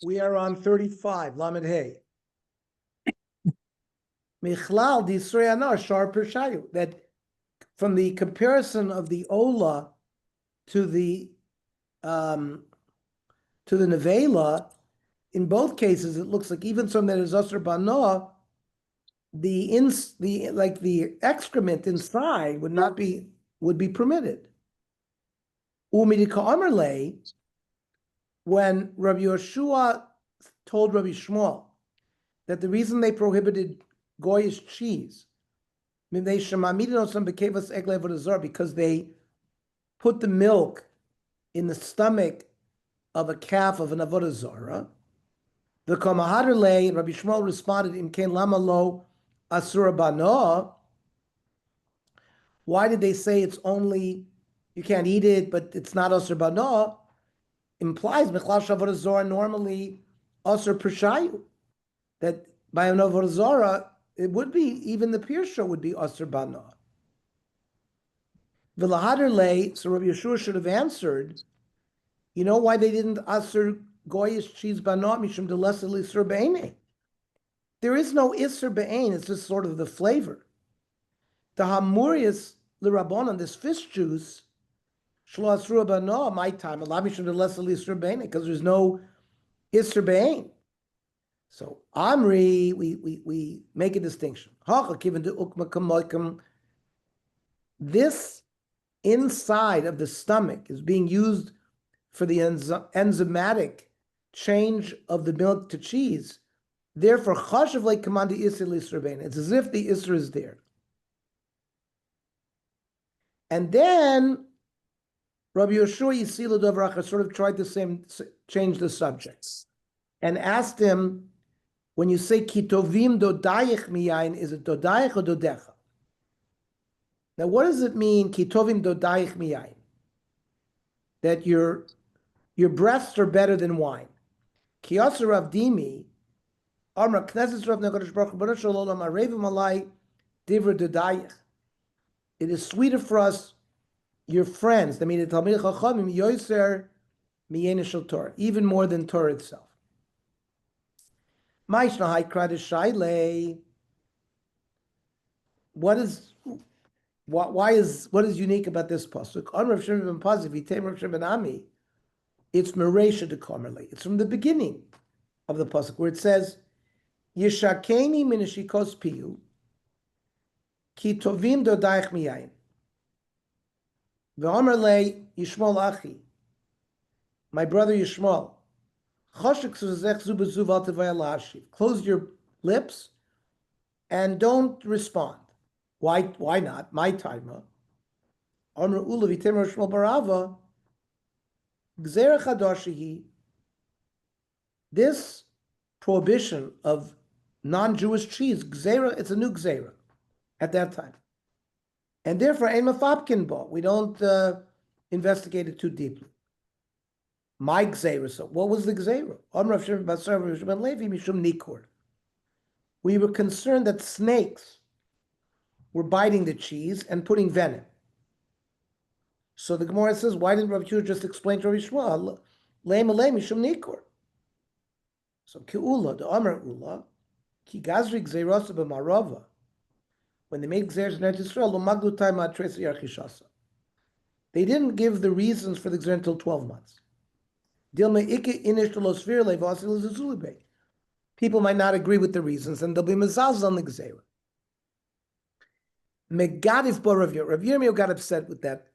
We are on 35, Lamed Hey. Michlal Disrei Anar Shar Pershayu. That from the comparison of the Ola to the Nevela, in both cases, it looks like even some that is Asr Banoah, the excrement inside would be permitted. Umidika Amarle, when Rabbi Yeshua told Rabbi Shmuel that the reason they prohibited goyish cheese, because they put the milk in the stomach of a calf of an Avodah Zara. The Kamahaderle, Rabbi Shmuel responded, "Im ken lama lo asura bano." Why did they say it's only you can't eat it, but it's not asur bano? Implies Mechlal Avodah Zara normally asur pershayu. That by an Avodah Zara, it would be even the pirsha would be asur bano. V'lahaderle, so Rabbi Yeshua should have answered. You know why they didn't asur goyish cheese banot mishum delesa l'isur be'ene? There is no isur be'ene. It's just sort of the flavor. The hamurius l'rabonon, this fish juice, shlo asur banot, my time, ala mishum delesa l'isur be'ene, because there's no isur be'ene. So Amri, we make a distinction. This inside of the stomach is being used for the enzymatic change of the milk to cheese. Therefore, chashav like command the isser l'isur. It's as if the isser is there. And then Rabbi Yeshua Yisila Dovrach sort of tried to change the subject and asked him, when you say kitovim dodayich miyayin, is it dodayich or dodecha? Now, what does it mean, kitovim dodayich miyayin? That your breasts are better than wine. Kiyasar Rav Dimi, Amra Knesset Rav Nekadosh Baruch Hu Shalom Arevim Alai Divra Dodayich. It is sweeter for us, your friends. I mean, the Talmid Chachamim Yoser Miyena Shel Torah, even more than Torah itself. Ma'ishna Hai Kradish Shaile. What is unique about this pasuk? On Rav Shimon ben Pazi, Vitem Rav Shimon ben Ami. It's Meresha de Komerle. It's from the beginning of the pasuk where it says, "Yishakeni minashikos piyu, ki tovim dodayich miyayin, ve'omerle Yishmol achi, my brother Yishmol, choshek suzech zu bezu v'al tevaya la'ashiv." Close your lips and don't respond. Why not? My timer. Omer ula v'tem Rav Shmuel barava. This prohibition of non-Jewish cheese, gzera, it's a new gzera at that time. And therefore, ein mafapkin bo. We don't investigate it too deeply. My gzera, so what was the gzera? We were concerned that snakes were biting the cheese and putting venom. So the Gemara says, why didn't Rav Yehuda just explain to Rav Shmuel? Leim mishum nikur. So ki'ula, the Amar ula, ki gazri gzeirasa b'marava. When they made gzeiras in Eretz Yisrael, lo maglu taima tresa yarchishasa. They didn't give the reasons for the gzeira until 12 months. Dilma ikke inish lo svir levasil zuzulibei. People might not agree with the reasons, and they'll be mezazah on the gzeira. Megadif bo Rav Yirmiyah. Rav Yirmiyah got upset with that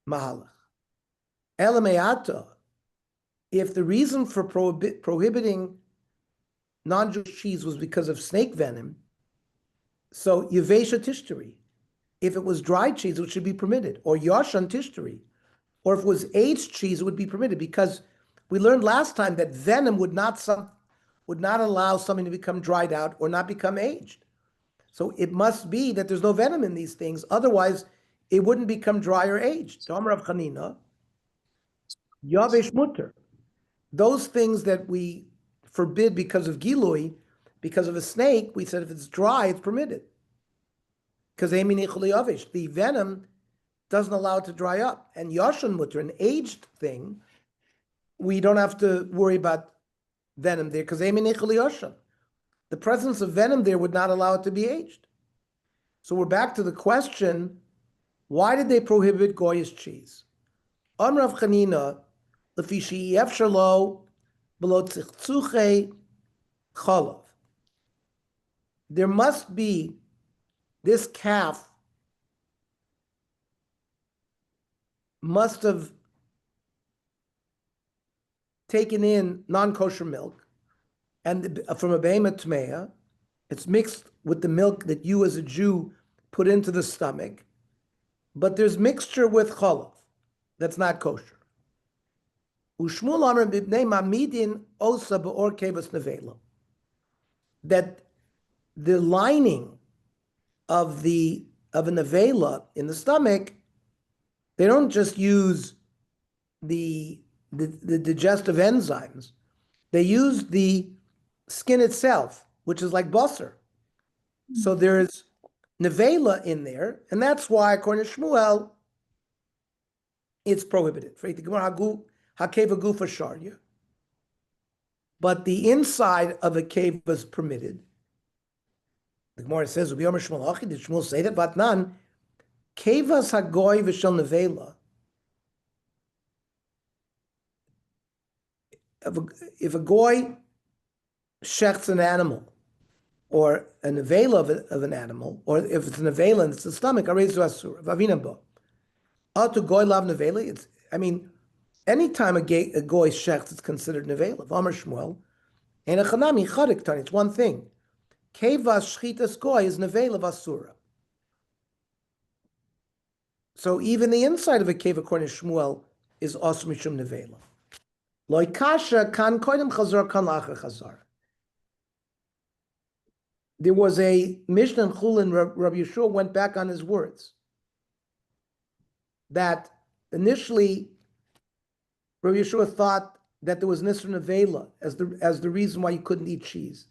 mahalach. Elameata, if the reason for prohibiting non-Jewish cheese was because of snake venom, so yevesha tishtari. If it was dry cheese, it should be permitted, or yashan tishtari, or if it was aged cheese, it would be permitted, because we learned last time that venom would not allow something to become dried out or not become aged. So it must be that there's no venom in these things, otherwise it wouldn't become dry or aged. Amar Rav Chanina, yavesh mutter. Those things that we forbid because of gilui, because of a snake, we said if it's dry, it's permitted. Because the venom doesn't allow it to dry up. And yashan mutter, an aged thing, we don't have to worry about venom there because the presence of venom there would not allow it to be aged. So we're back to the question, why did they prohibit goyish cheese? Amrav Chanina, lefi she'ef shelo below tzichtzuche chalav. There must be, this calf must have taken in non-kosher milk, and from a behemoth tmeya, it's mixed with the milk that you as a Jew put into the stomach, but there's mixture with chalav that's not kosher. Ushmul Amar b'bnei mamidin osa be'or kevas nevela. That the lining of a nevela in the stomach, they don't just use the digestive enzymes, they use the skin itself, which is like basar. So there's nevela in there, and that's why, according to Shmuel, it's prohibited. But the inside of a cave was permitted. The Gemara says, did Shmuel say that? Vatnan, kevas hagoy v'shel nevela. If a goy shechts an animal, or a nevela of an animal, or if it's a nevela and it's the stomach, arezu asur, vavinabo. To goy lav nevela, it's, I mean, anytime a goy shechts, it's considered nevela. V'amar Shmuel, and a chanami chadik tani, it's one thing. Kevas shchitas goy is nevela vasura. So even the inside of a cave, according to Shmuel, is asur mishum nevela. Loi kasha kan koidem chazar kan lacher chazar. There was a Mishnah in Chulin, Rabbi Yeshua went back on his words that initially Rabbi Yeshua thought that there was Nisr Nevela as the reason why you couldn't eat cheese.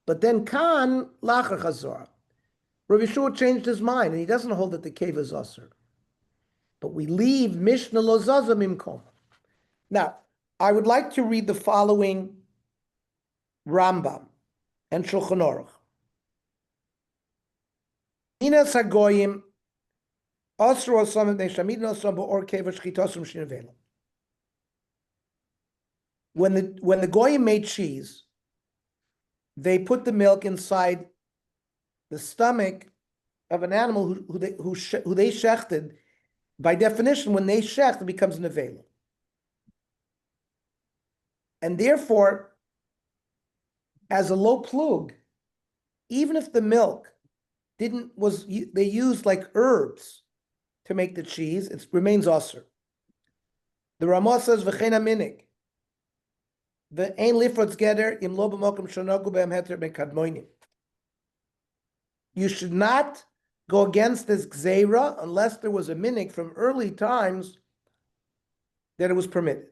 But then Kan Lacher Chazar, Rabbi Yeshua changed his mind and he doesn't hold that the cave is Asr. But we leave Mishnah Lo Zaza Mimkom. Now, I would like to read the following Rambam and Shulchan Aruch. Minas hagoyim asru osam neshamid nosam beor kever shchitosum shinavela. When the goyim made cheese, they put the milk inside the stomach of an animal who they shechted. By definition, when they shecht, it becomes nevela. And therefore, as a low plug, even if the milk they used like herbs to make the cheese, it remains osir. The Ramah says v'chein aminik, v'ein lifrotz geder im lo b'mokum shonogu b'hem heter mekadmoinim. You should not go against this gzeira unless there was a minik from early times that it was permitted.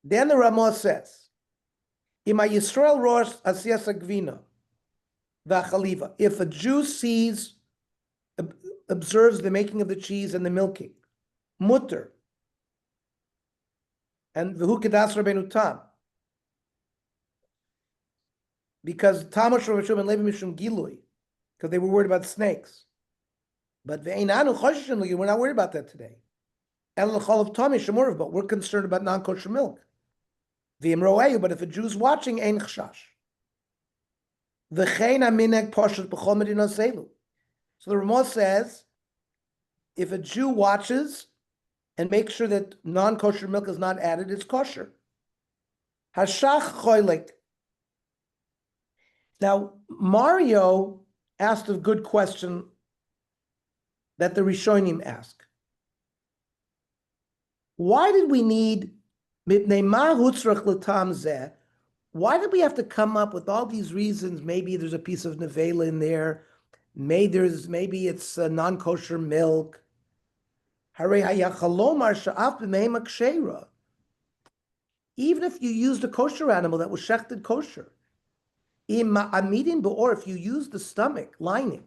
Then the Ramah says, Ima Yisrael rosh asiyas agvina v'achaliva. If a Jew observes the making of the cheese and the milking, mutter, and v'hu kedas Rabbeinu Tam, because Tamash Rav Shimon Levi Mishum Gilui, because they were worried about snakes. But ve'einanu choshen, we're not worried about that today. El l'chol of Tami Shemurav, but we're concerned about non-kosher milk. V'im ro'eyu, but if a Jew's watching, ein chashash. V'chein amineg poshet b'chol medinos elu. So the Ramah says, if a Jew watches and makes sure that non-kosher milk is not added, it's kosher. Hashach choylek. Now, Mario asked a good question that the Rishonim ask. Why did we need why did we have to come up with all these reasons? Maybe there's a piece of nevela in there. Maybe it's non-kosher milk. Even if you used a kosher animal that was shechted kosher, or if you use the stomach lining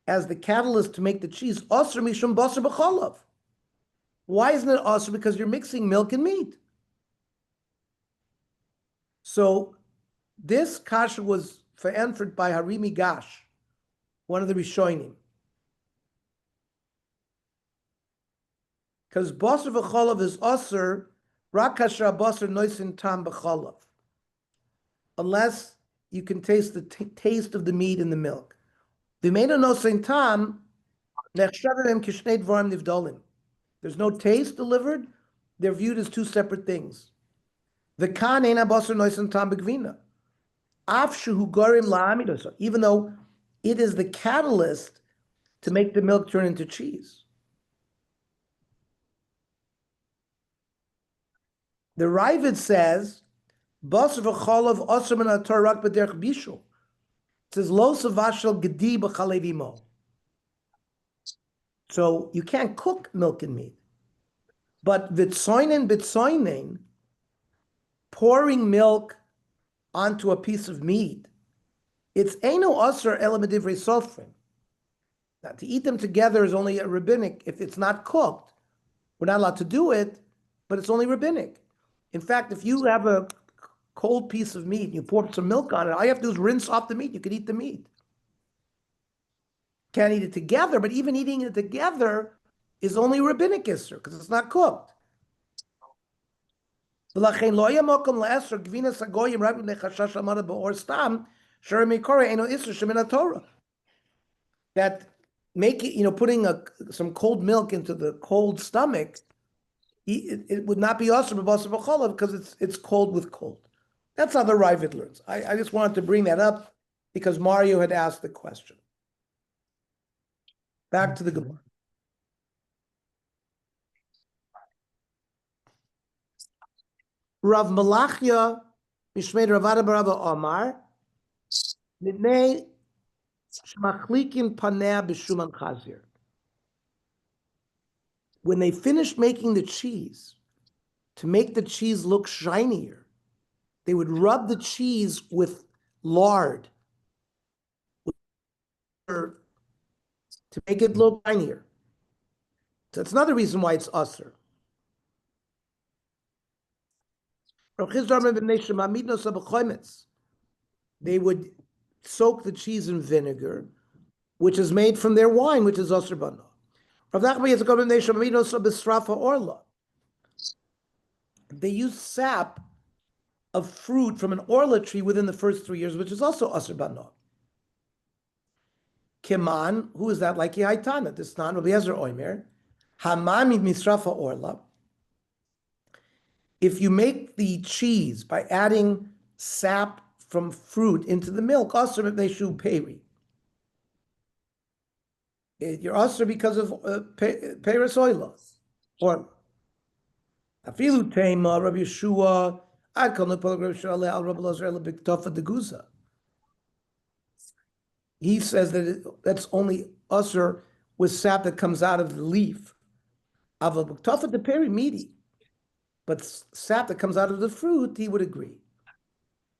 as the catalyst to make the cheese, osr mishum basar b'cholav. Why isn't it osr? Because you're mixing milk and meat. So this kasha was answered by Harimi Gash, one of the Rishonim. Because basar v'cholav is aser, rak kasher basar noisin tam b'cholav. Unless you can taste the taste of the meat in the milk. V'meina noisin tam, nechshavim kishnei dvarim nivdolim. There's no taste delivered. They're viewed as two separate things. The kan eina basar noisin tam b'gvina. Even though it is the catalyst to make the milk turn into cheese. The Ravid says, "Basar v'cholav asur min haTorah rak b'derech bishul." It says, "Lo savashel gedi b'chalev imo." So you can't cook milk and meat, but bitzoinen, pouring milk onto a piece of meat, it's eino asur ela medivrei sofrim. Now, to eat them together is only a rabbinic. If it's not cooked, we're not allowed to do it, but it's only rabbinic. In fact, if you have a cold piece of meat and you pour some milk on it, all you have to do is rinse off the meat. You can eat the meat. Can't eat it together, but even eating it together is only rabbinic isser because it's not cooked. That making, putting some cold milk into the cold stomach, it would not be asur b'basar v'cholav because it's cold with cold. That's how the Ravid learns. I just wanted to bring that up because Mario had asked the question. Back to the Gemara. Rav Malachia Mishmei Rav Ada bar Abba Omar Nidnei Shmachlikin Paneh b'Shuman Chazir. When they finished making the cheese, to make the cheese look shinier, they would rub the cheese with lard to make it look shinier. So that's another reason why it's usher. They would soak the cheese in vinegar, which is made from their wine, which is usher bana. They use sap of fruit from an orla tree within the first 3 years, which is also asur bana. Kiman, who is that? Like Yaitana, this non Rabbi Yezer Oimer, Hamami misrafa orla. If you make the cheese by adding sap from fruit into the milk, asur b'meshu peri. You're asur because of peris oila. Orla. Afilu tema Rabbi Yeshua. I call the Rabbi Yeshua al Rabbi Lazar b'ktofa deguza. He says that that's only usher with sap that comes out of the leaf. Aval b'ktofa de peri meaty, but sap that comes out of the fruit, he would agree.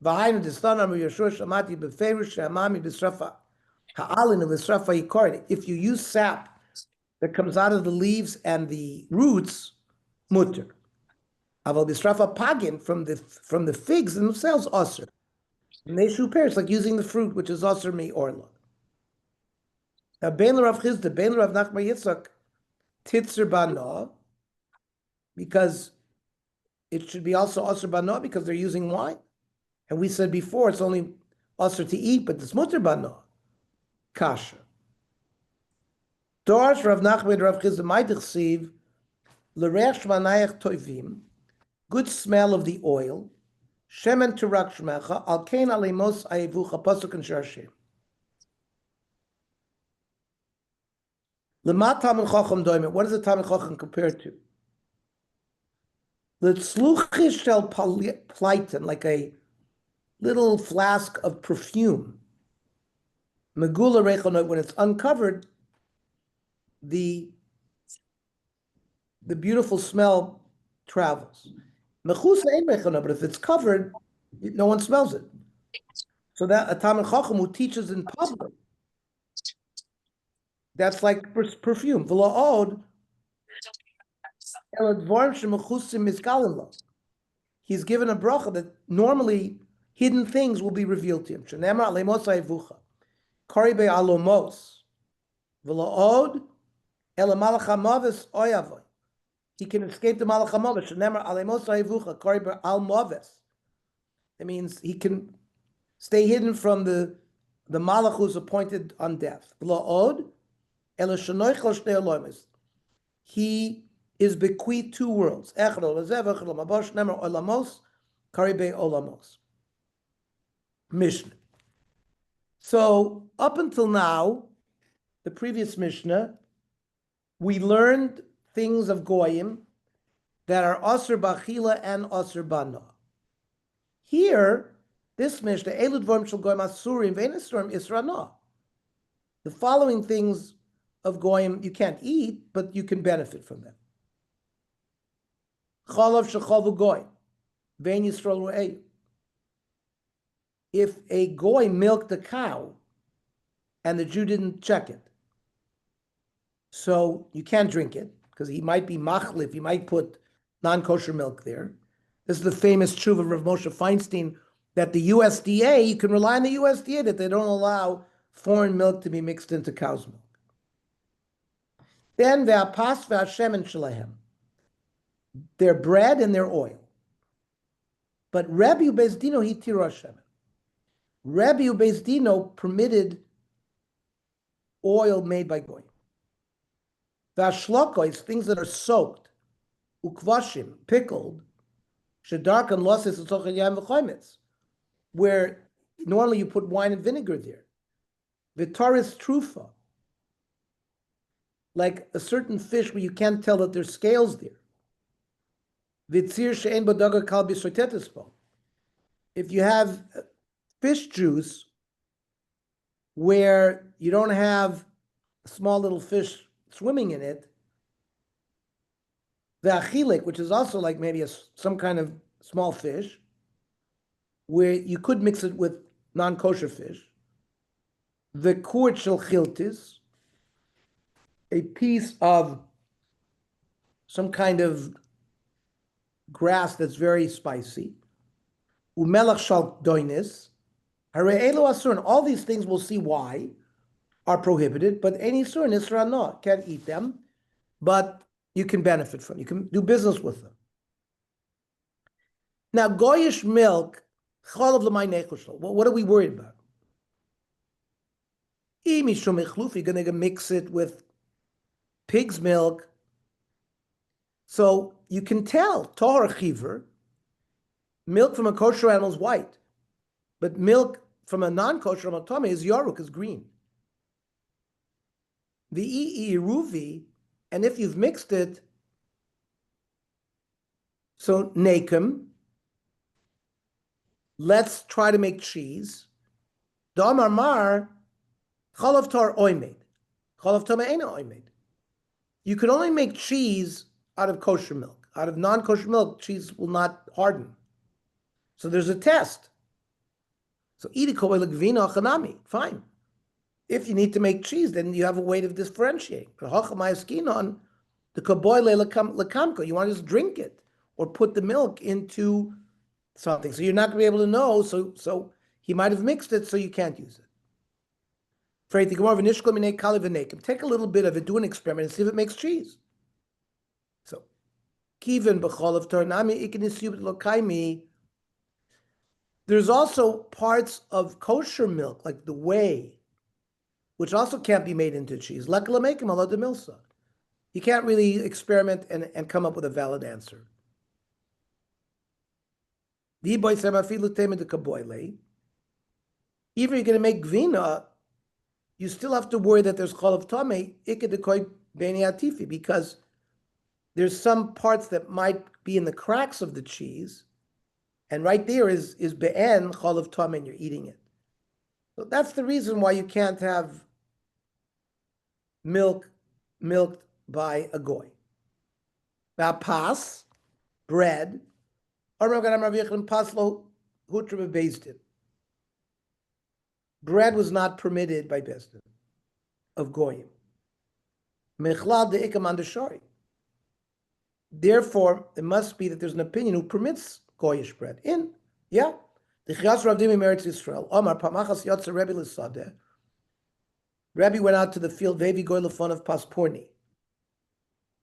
V'hainu d'stan Rabbi Yeshua shamati b'ferish she'amami b'srafa ha'alin b'srafa yikard. If you use sap that comes out of the leaves and the roots, mutter. Aval b'srafa pagin from the figs themselves, usher. Neshu pears, like using the fruit, which is asur mi orla. Now, Ben Rav Chizda, Ben Rav Nachman Yitzchak, titzer bana, because it should be also asur bana because they're using wine. And we said before it's only asur to eat, but it's mutter bana. Kasha. Dorish Rav Nachman Rav Chizda Maidichsiv, l'reach shmanayach toivim, good smell of the oil. Shemen turak shmecha al kein alemos ayevucha pasuk and sharshim. L'mat Talmid Chacham doimet. What is the Talmid Chacham compared to? The tzluchish shel plaitin, like a little flask of perfume. Megula rechonot, when it's uncovered, the beautiful smell travels. Mechusa ein rechonot, but if it's covered, no one smells it. So that a Talmid Chacham who teaches in public, that's like perfume. he's given a bracha that normally hidden things will be revealed to him. Shenemar alemos ha'evucha, karibe alomos, v'la'od el malach hamavis oyavoy. He can escape the malach hamavis. Shenemar alemos ha'evucha, karibe almovis. That means he can stay hidden from the malach who's appointed on death. V'la'od el shenoich lo shnei olomis. He is bequeathed two worlds. Echad olazev, echad olamabosh, nemer olamos, karibe olamos. Mishnah. So up until now, the previous Mishnah, we learned things of goyim that are asur b'achila and asur b'ana. Here, this Mishnah, elud dvarim shel goyim asurim ve'enesurim israna. The following things of goyim you can't eat, but you can benefit from them. Chalav shechavu goy, vein yisrael ru'eyu. If a goy milked a cow and the Jew didn't check it, so you can't drink it because he might be machlif, he might put non-kosher milk there. This is the famous tshuva of Rav Moshe Feinstein that the USDA, you can rely on the USDA that they don't allow foreign milk to be mixed into cow's milk. Then ve'apas ve'ashemen shelahem, their bread and their oil. But Rabbi Ubezdino hitiru hashemen. Rabbi Ubezdino permitted oil made by goyim. Ve'ashlokos, things that are soaked, ukvashim, pickled, shedarkan losses etzochet yam v'chometz, where normally you put wine and vinegar there. V'taris trufa, like a certain fish where you can't tell that there's scales there. V'tzir she'en b'dagar kal b'sotetispo. If you have fish juice where you don't have a small little fish swimming in it, the achilik, which is also like maybe some kind of small fish, where you could mix it with non-kosher fish, the kurt shel chiltis, a piece of some kind of grass that's very spicy, umelach shal doinis, hare elo asur, all these things we'll see why are prohibited, but any sur nisra no, can't eat them, but you can benefit from them. You can do business with them. Now, goyish milk, chalav l'may nechushl. What are we worried about? You're going to mix it with pig's milk. So you can tell, tahor chiver, milk from a kosher animal is white, but milk from a non-kosher animal, tome, is yaruk, is green. The ruvi, and if you've mixed it, so nakem, let's try to make cheese. Damar mar, chalav tar oimed, chalav tome ena oimed. You can only make cheese out of kosher milk. Out of non-kosher milk, cheese will not harden. So there's a test. So eat it chanami, fine. If you need to make cheese, then you have a way to differentiate. The kaboy lekamko, you want to just drink it or put the milk into something. So you're not going to be able to know. So he might have mixed it, so you can't use it. Take a little bit of it, do an experiment, and see if it makes cheese. So, kiven b'cholav tornami ikinisiyub lokaimi. There's also parts of kosher milk, like the whey, which also can't be made into cheese. You can't really experiment and come up with a valid answer. Even if you're going to make gvina, you still have to worry that there's cholav tamei ikedekoy beni atifi, because there's some parts that might be in the cracks of the cheese, and right there is be'en cholav tamei, and you're eating it. So that's the reason why you can't have milk milked by a goy. Now, pas, bread, bread was not permitted by Besdin of goyim. Mechlal de ikam andashari. Therefore, it must be that there's an opinion who permits goyish bread. Yeah. The Chiyas Rav Dimi Meretz Yisrael. Omar Pamachas Yotzer Rebbe L'Sadeh. Rebbe went out to the field. Vevi goy lefon of Pasporni.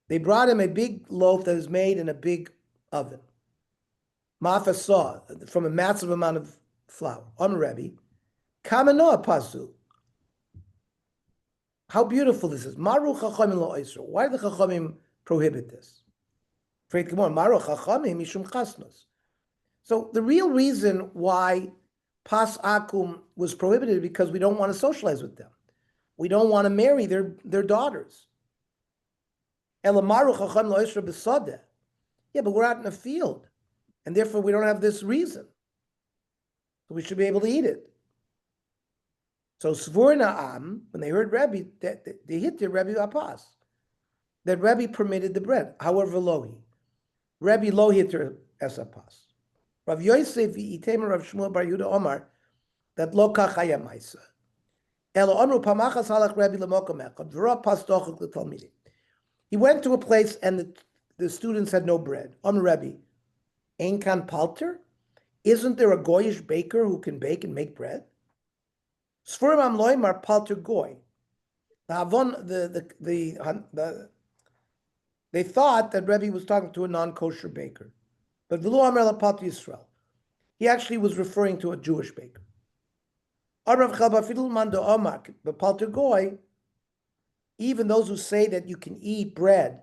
They brought him a big loaf that was made in a big oven. Mafasah, from a massive amount of flour. Omar Rebbe. Kamanoa Pasu. How beautiful this is. Maru Chachamim Lo Oisro. Why did the Chachamim prohibit this? Maru Chachamim Mishum Chasnos. So the real reason why Pas Akum was prohibited is because we don't want to socialize with them. We don't want to marry their daughters. Yeah, but we're out in a field, and therefore we don't have this reason. So we should be able to eat it. So Svur Na'am, when they heard Rebbe, they hit their Rebbe Apas, that Rebbe permitted the bread. However, Lohi. Rebbe Lo hit her as Apas. Rav Yosef Item Rav Shmuel Bar Yehuda Omar that Lo Kachaya Maisa. Elo Omru Pamachas Halach Rebbe Lemokom Echad V'ra Pas Dochak L'Talmidim. He went to a place and the students had no bread. Rebbe, Ein Kan Palter? Isn't there a goyish baker who can bake and make bread? Sfurim Amloimar Palter Goy. They thought that Rebbe was talking to a non-kosher baker. But V'lo Amar LaPalter Yisrael. He actually was referring to a Jewish baker. Even those who say that you can eat bread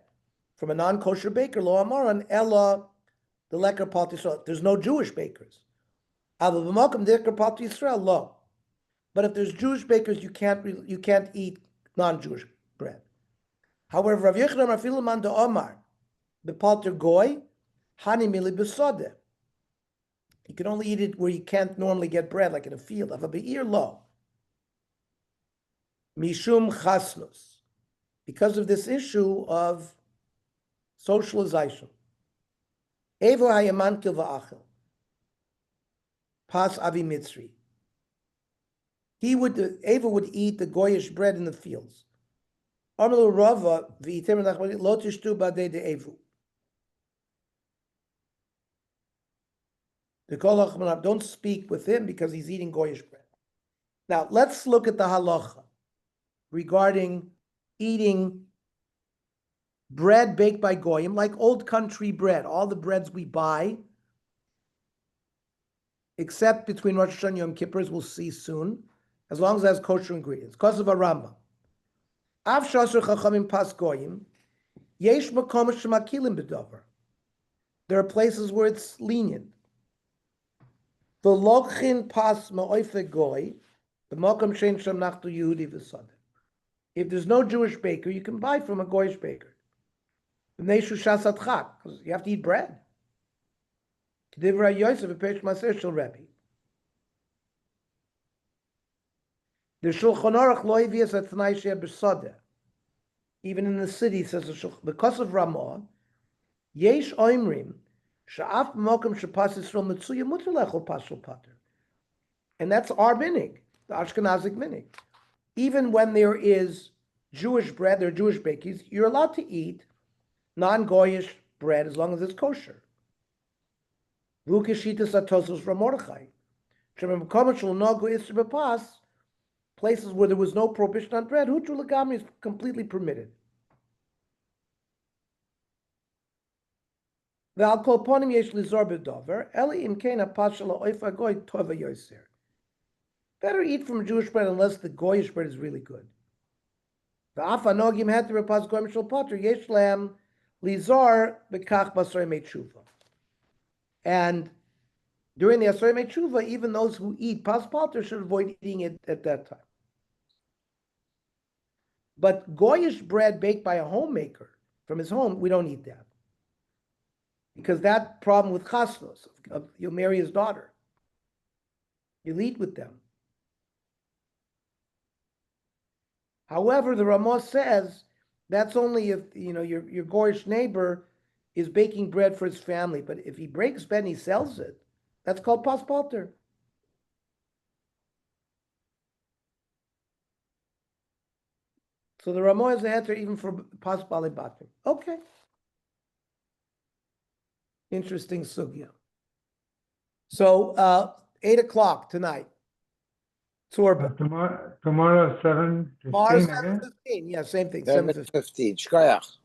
from a non-kosher baker, lo amaran ella the leker palti Yisrael. There's no Jewish bakers. But if there's Jewish bakers, you can't eat non-Jewish bread. However, Rav Yechidam Rafilaman de Omar bepalter goy hani mili besode. You can only eat it where you can't normally get bread, like in a field. Of a be'ir lo mishum chasnos. Because of this issue of socialization. Evo hayaman kil va'achel. Pas avi mitzri. Eva would eat the goyish bread in the fields. Amalu rava v'item lo tishtu badei de evu. The kolach don't speak with him because he's eating goyish bread. Now let's look at the halacha regarding eating bread baked by goyim, like old country bread. All the breads we buy, except between Rosh Hashanah and Yom Kippur, we'll see soon, as long as it has kosher ingredients. Because of a Rambam. Av shasur chachamim pas goyim, yesh makom shemakilim bedover. There are places where it's lenient. V'lochin pas ma'oife goy, b'makom shein sham nachtu Yehudi v'sadeh. If there's no Jewish baker, you can buy from a goyish baker. Because you have to eat bread. The Shulchan Aruch lo hivias atnai she'eh b'sadeh. Even in the city, says the Shulchan, because of Ramah, yesh oimrim she'af b'mokum she'pas Yisrael mitzuya mutar lechol pashul pater. And that's our minig, the Ashkenazic minig. Even when there is Jewish bread, there are Jewish bakeries, you're allowed to eat non-goyish bread as long as it's kosher. Places where there was no prohibition on bread, hutu legami is completely permitted. Better eat from Jewish bread unless the goyish bread is really good. And during the Asarei Meitshuva, even those who eat pas palter should avoid eating it at that time. But goyish bread baked by a homemaker from his home, we don't eat that. Because that problem with chasnos, you'll marry his daughter. You'll eat with them. However, the Ramah says that's only if your goyish neighbor is baking bread for his family. But if he breaks bread and he sells it, that's called pas palter. So the Ramah has the answer even for pas balibatim. Okay. Interesting sugya. So 8 o'clock tonight. Tzorba. Tomorrow 7:15 Mars again. 7:15. Yeah, same thing. 7:15. 7:15. Shkoyach.